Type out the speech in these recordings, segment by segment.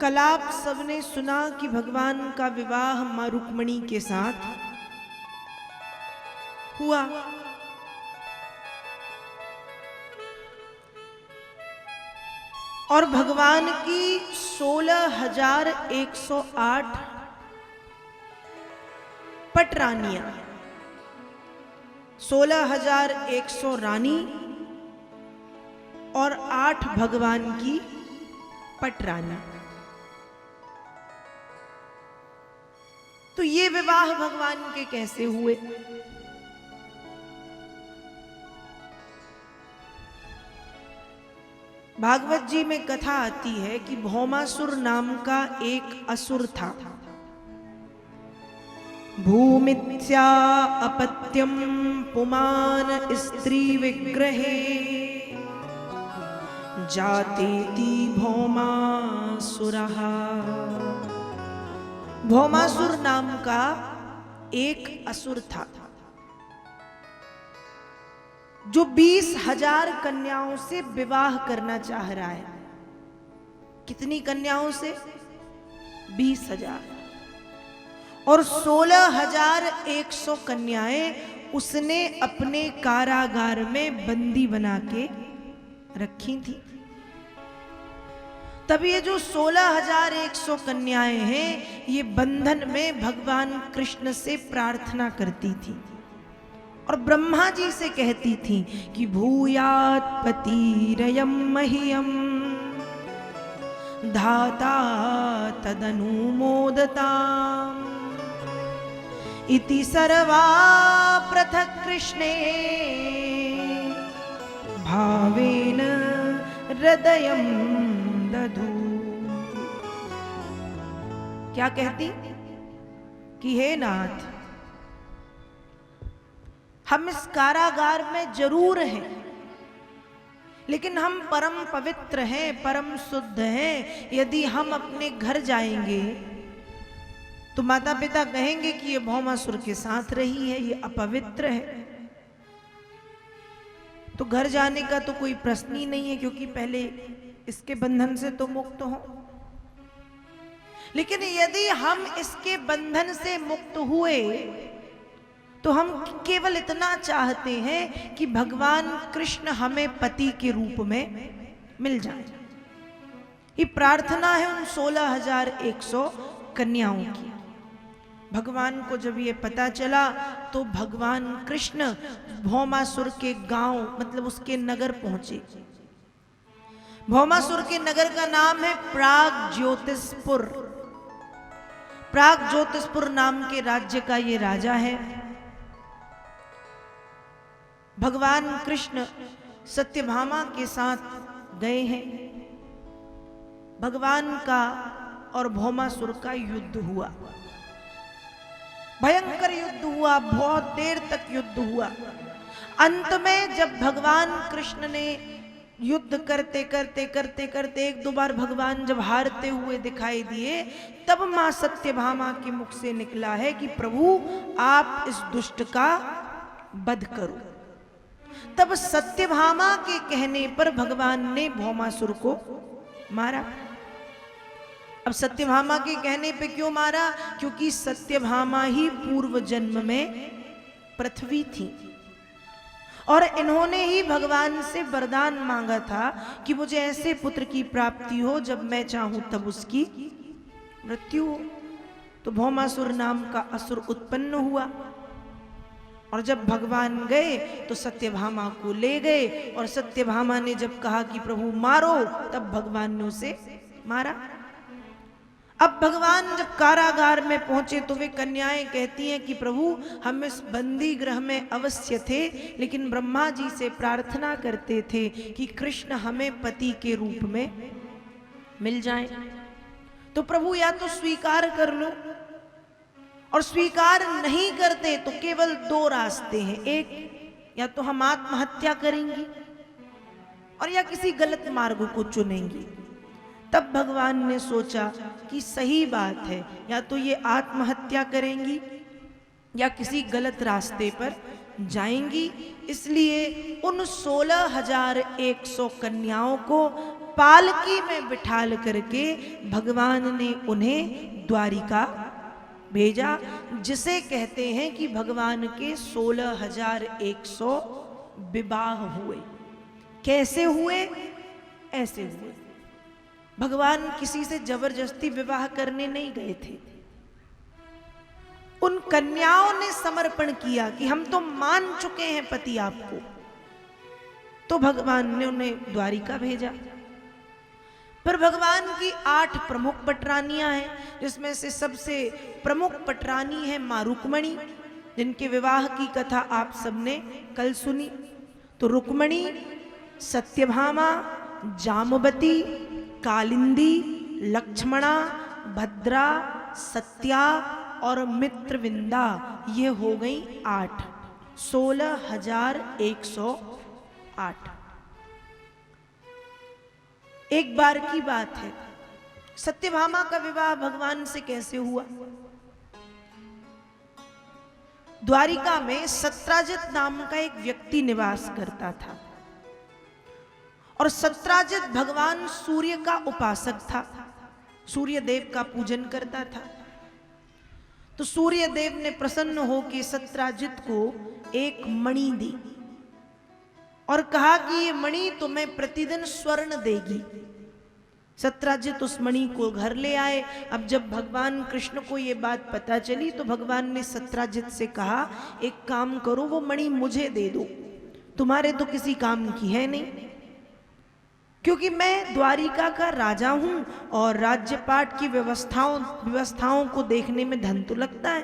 कल आप सबने सुना कि भगवान का विवाह मां रुक्मिणी के साथ हुआ। और भगवान की 16,108 पटरानियां, 16,100 रानी और 8 भगवान की पटरानी। तो ये विवाह भगवान के कैसे हुए? भागवत जी में कथा आती है कि भौमासुर नाम का एक असुर था। भूमित्या अपत्यम पुमान स्त्री विग्रहे जातेति भौमासुरः। भौमासुर नाम का एक असुर था जो 20,000 कन्याओं से विवाह करना चाह रहा है। कितनी कन्याओं से? 20,000। और 16,100 कन्याएं उसने अपने कारागार में बंदी बना के रखी थी। तब ये जो 16,100 कन्याएं हैं, ये बंधन में भगवान कृष्ण से प्रार्थना करती थी और ब्रह्मा जी से कहती थी कि भूयात् पतिरयं मह्यं धाता तदनुमोदताम् इति सर्वा पृथक् कृष्णे भावेन हृदयं दधु। क्या कहती कि हे नाथ, हम इस कारागार में जरूर हैं, लेकिन हम परम पवित्र हैं, परम शुद्ध हैं। यदि हम अपने घर जाएंगे तो माता पिता कहेंगे कि ये भौमासुर के साथ रही है, ये अपवित्र है। तो घर जाने का तो कोई प्रश्न ही नहीं है, क्योंकि पहले इसके बंधन से तो मुक्त हो। लेकिन यदि हम इसके बंधन से मुक्त हुए तो हम केवल इतना चाहते हैं कि भगवान कृष्ण हमें पति के रूप में मिल जाए। ये प्रार्थना है उन 16,100 कन्याओं की। भगवान को जब ये पता चला तो भगवान कृष्ण भौमासुर के गांव, मतलब उसके नगर पहुंचे। भौमासुर के नगर का नाम है प्रागज्योतिषपुर। प्रागज्योतिषपुर नाम के राज्य का ये राजा है। भगवान कृष्ण सत्यभामा के साथ गए हैं। भगवान का और भौमासुर का युद्ध हुआ, भयंकर युद्ध हुआ, बहुत देर तक युद्ध हुआ। अंत में जब भगवान कृष्ण ने युद्ध करते करते करते करते एक दो बार भगवान जब हारते हुए दिखाई दिए, तब मां सत्यभामा के मुख से निकला है कि प्रभु आप इस दुष्ट का वध करो। तब सत्यभामा के कहने पर भगवान ने भौमासुर को मारा। अब सत्यभामा के कहने पे क्यों मारा? क्योंकि सत्यभामा ही पूर्व जन्म में पृथ्वी थी और इन्होंने ही भगवान से वरदान मांगा था कि मुझे ऐसे पुत्र की प्राप्ति हो जब मैं चाहूं तब उसकी मृत्यु हो। तो भौमासुर नाम का असुर उत्पन्न हुआ और जब भगवान गए तो सत्यभामा को ले गए। और सत्यभामा ने जब कहा कि प्रभु मारो, तब भगवान ने उसे मारा। अब भगवान जब कारागार में पहुंचे तो वे कन्याएं कहती हैं कि प्रभु हम इस बंदी गृह में अवश्य थे, लेकिन ब्रह्मा जी से प्रार्थना करते थे कि कृष्ण हमें पति के रूप में मिल जाए। तो प्रभु या तो स्वीकार कर लो, और स्वीकार नहीं करते तो केवल 2 रास्ते हैं। एक, या तो हम आत्महत्या करेंगी और या किसी गलत मार्ग को चुनेंगी। तब भगवान ने सोचा कि सही बात है, या तो ये आत्महत्या करेंगी या किसी गलत रास्ते पर जाएंगी। इसलिए उन 16,100 कन्याओं को पालकी में बिठाल करके भगवान ने उन्हें द्वारिका भेजा, जिसे कहते हैं कि भगवान के 16,100 विवाह हुए। कैसे हुए? ऐसे हुए। भगवान किसी से जबरदस्ती विवाह करने नहीं गए थे। उन कन्याओं ने समर्पण किया कि हम तो मान चुके हैं पति आपको, तो भगवान ने उन्हें द्वारिका भेजा। पर भगवान की 8 प्रमुख पटरानियां हैं, जिसमें से सबसे प्रमुख पटरानी है मां रुक्मणी, जिनके विवाह की कथा आप सबने कल सुनी। तो रुक्मणी, सत्यभामा, जामवती, कालिंदी, लक्ष्मणा, भद्रा, सत्या और मित्रविंदा, ये हो गई 8, 16,108। एक बार की बात है, सत्यभामा का विवाह भगवान से कैसे हुआ? द्वारिका में सत्राजित नाम का एक व्यक्ति निवास करता था, और सत्राजित भगवान सूर्य का उपासक था, सूर्य देव का पूजन करता था। तो सूर्य देव ने प्रसन्न होकर सत्राजित को एक मणि दी और कहा कि ये मणि तुम्हें प्रतिदिन स्वर्ण देगी। सत्राजित उस मणि को घर ले आए। अब जब भगवान कृष्ण को ये बात पता चली तो भगवान ने सत्राजित से कहा, एक काम करो, वो मणि मुझे दे दो, तुम्हारे तो किसी काम की है नहीं, क्योंकि मैं द्वारिका का राजा हूं और राज्यपाट की व्यवस्थाओं को देखने में धन तो लगता है,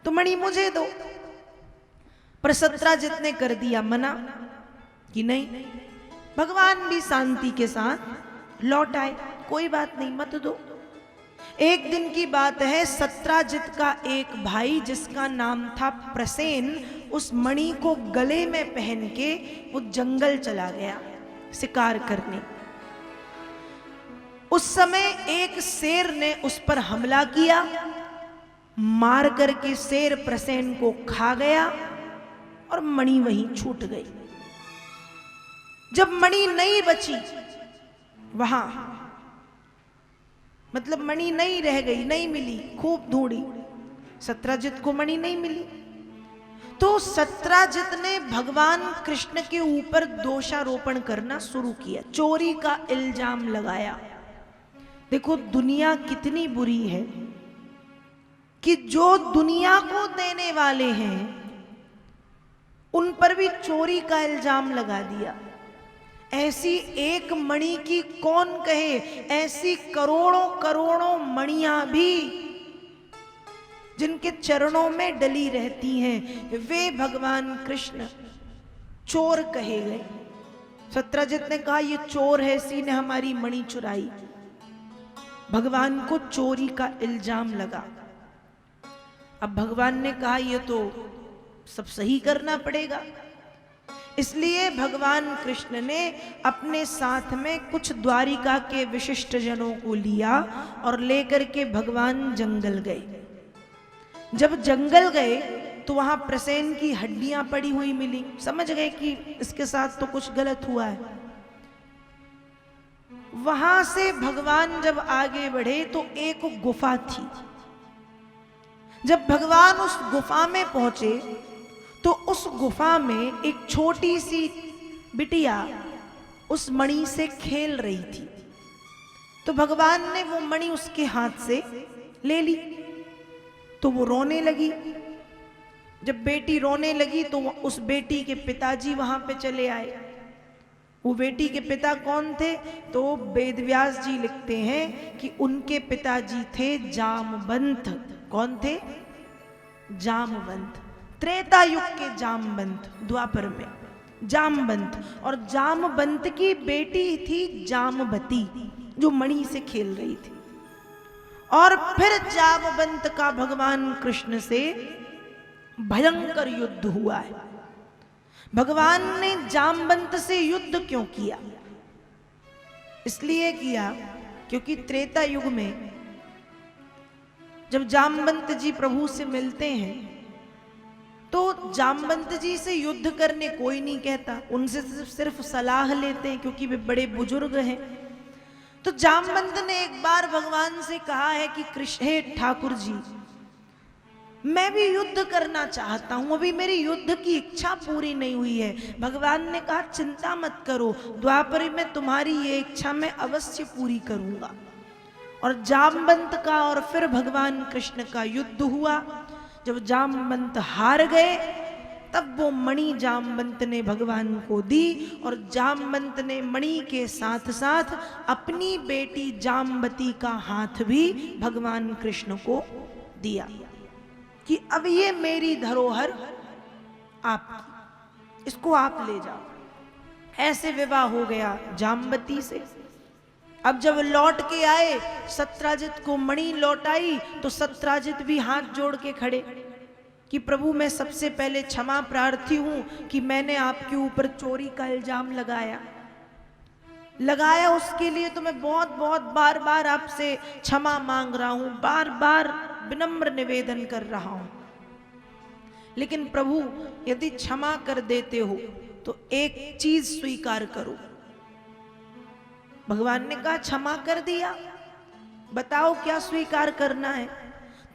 तो मणि मुझे दो। पर सत्राजित ने कर दिया मना कि नहीं। भगवान भी शांति के साथ लौट आए, कोई बात नहीं, मत दो। एक दिन की बात है, सत्राजित का एक भाई जिसका नाम था प्रसेन, उस मणि को गले में पहन के वो जंगल चला गया शिकार करने। उस समय एक शेर ने उस पर हमला किया, मार करके शेर प्रसेन को खा गया और मणि वहीं छूट गई। जब मणि नहीं बची वहां, मतलब मणि नहीं रह गई, नहीं मिली, खूब ढूंढी, सत्राजित को मणि नहीं मिली, तो सत्राजित ने भगवान कृष्ण के ऊपर दोषारोपण करना शुरू किया, चोरी का इल्जाम लगाया। देखो दुनिया कितनी बुरी है कि जो दुनिया को देने वाले हैं उन पर भी चोरी का इल्जाम लगा दिया। ऐसी एक मणि की कौन कहे, ऐसी करोड़ों करोड़ों मणियां भी जिनके चरणों में डली रहती हैं, वे भगवान कृष्ण चोर कहे गए। सत्राजित ने कहा ये चोर है, इसी ने हमारी मणि चुराई। भगवान को चोरी का इल्जाम लगा। अब भगवान ने कहा ये तो सब सही करना पड़ेगा, इसलिए भगवान कृष्ण ने अपने साथ में कुछ द्वारिका के विशिष्ट जनों को लिया और लेकर के भगवान जंगल गए। जब जंगल गए तो वहां प्रसेन की हड्डियां पड़ी हुई मिली। समझ गए कि इसके साथ तो कुछ गलत हुआ है। वहां से भगवान जब आगे बढ़े तो एक गुफा थी। जब भगवान उस गुफा में पहुंचे तो उस गुफा में एक छोटी सी बिटिया उस मणि से खेल रही थी। तो भगवान ने वो मणि उसके हाथ से ले ली तो वो रोने लगी। जब बेटी रोने लगी तो उस बेटी के पिताजी वहां पे चले आए। वो बेटी के पिता कौन थे? तो वेदव्यास जी लिखते हैं कि उनके पिताजी थे जामवंत। कौन थे? जामवंत। त्रेता युग के जामवंत, द्वापर में जामवंत। और जामवंत की बेटी थी जामवती, जो मणि से खेल रही थी। और फिर जामवंत का भगवान कृष्ण से भयंकर युद्ध हुआ है। भगवान ने जामवंत से युद्ध क्यों किया? इसलिए किया क्योंकि त्रेता युग में जब जामवंत जी प्रभु से मिलते हैं तो जामवंत जी से युद्ध करने कोई नहीं कहता, उनसे सिर्फ सलाह लेते हैं क्योंकि वे बड़े बुजुर्ग हैं। तो जामवंत ने एक बार भगवान से कहा है कि कृष्ण, हे ठाकुर जी, मैं भी युद्ध करना चाहता हूं, अभी मेरी युद्ध की इच्छा पूरी नहीं हुई है। भगवान ने कहा चिंता मत करो, द्वापर में तुम्हारी ये इच्छा मैं अवश्य पूरी करूंगा। और जामवंत का और फिर भगवान कृष्ण का युद्ध हुआ। जब जामवंत हार गए तब वो मणि जामवंत ने भगवान को दी, और जामवंत ने मणि के साथ साथ अपनी बेटी जामवती का हाथ भी भगवान कृष्ण को दिया कि अब ये मेरी धरोहर आपकी, इसको आप ले जाओ। ऐसे विवाह हो गया जामवती से। अब जब लौट के आए, सत्राजित को मणि लौटाई तो सत्राजित भी हाथ जोड़ के खड़े कि प्रभु, मैं सबसे पहले क्षमा प्रार्थी हूं कि मैंने आपके ऊपर चोरी का इल्जाम लगाया, उसके लिए तो मैं बहुत बहुत बार बार आपसे क्षमा मांग रहा हूं, बार बार विनम्र निवेदन कर रहा हूं। लेकिन प्रभु, यदि क्षमा कर देते हो तो एक चीज स्वीकार करो। भगवान ने कहा क्षमा कर दिया, बताओ क्या स्वीकार करना है।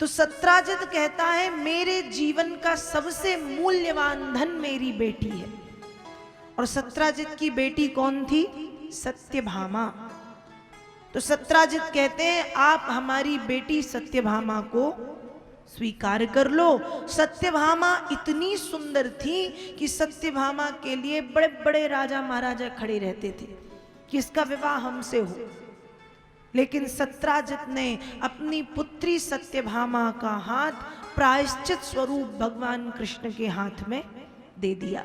तो सत्राजित कहता है, मेरे जीवन का सबसे मूल्यवान धन मेरी बेटी है। और सत्राजित की बेटी कौन थी? सत्यभामा। तो सत्राजित कहते हैं, आप हमारी बेटी सत्यभामा को स्वीकार कर लो। सत्यभामा इतनी सुंदर थी कि सत्यभामा के लिए बड़े बड़े राजा महाराजा खड़े रहते थे कि इसका विवाह हमसे हो। लेकिन सत्राजित ने अपनी पुत्री सत्यभामा का हाथ प्रायश्चित स्वरूप भगवान कृष्ण के हाथ में दे दिया।